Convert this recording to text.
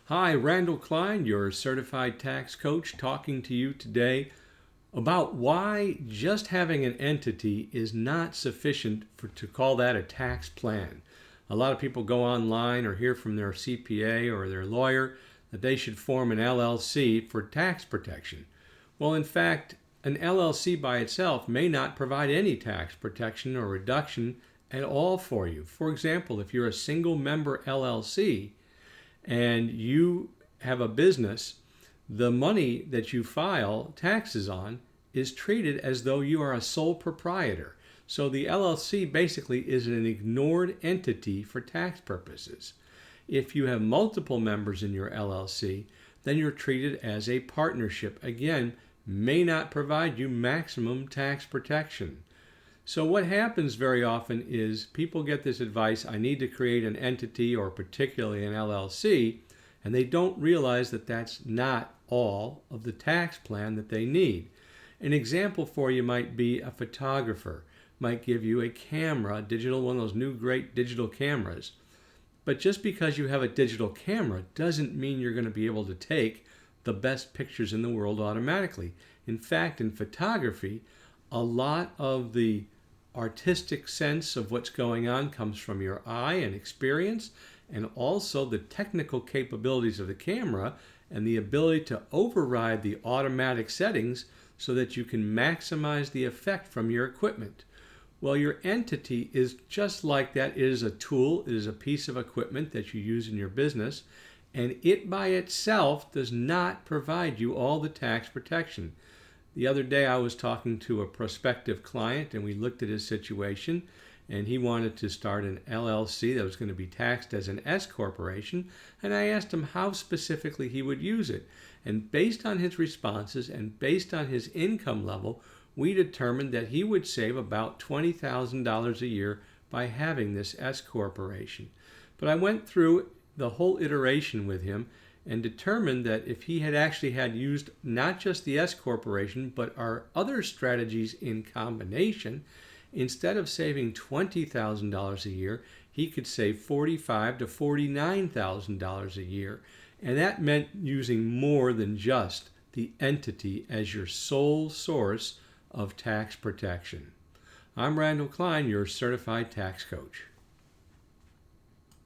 Hi, Randall Klein, your certified tax coach, talking to you today about why just having an entity is not sufficient to call that a tax plan. A lot of people go online or hear from their CPA or their lawyer that they should form an LLC for tax protection. Well, in fact, an LLC by itself may not provide any tax protection or reduction at all for you. For example, if you're a single member LLC, and you have a business, the money that you file taxes on is treated as though you are a sole proprietor. So the LLC basically is an ignored entity for tax purposes. If you have multiple members in your LLC, then you're treated as a partnership. Again, may not provide you maximum tax protection. So what happens very often is people get this advice, I need to create an entity or particularly an LLC, and they don't realize that that's not all of the tax plan that they need. An example for you might be a photographer might give you a camera, digital, one of those new great digital cameras. But just because you have a digital camera doesn't mean you're going to be able to take the best pictures in the world automatically. In fact, in photography, a lot of the artistic sense of what's going on comes from your eye and experience, and also the technical capabilities of the camera and the ability to override the automatic settings so that you can maximize the effect from your equipment. Well, your entity is just like that. It is a tool, it is a piece of equipment that you use in your business, and it by itself does not provide you all the tax protection. The other day I was talking to a prospective client and we looked at his situation, and he wanted to start an LLC that was going to be taxed as an S corporation, and I asked him how specifically he would use it. And based on his responses and based on his income level, we determined that he would save about $20,000 a year by having this S corporation. But I went through the whole iteration with him and determined that if he had actually had used not just the S corporation, but our other strategies in combination, instead of saving $20,000 a year, he could save $45,000 to $49,000 a year. And that meant using more than just the entity as your sole source of tax protection. I'm Randall Klein, your certified tax coach.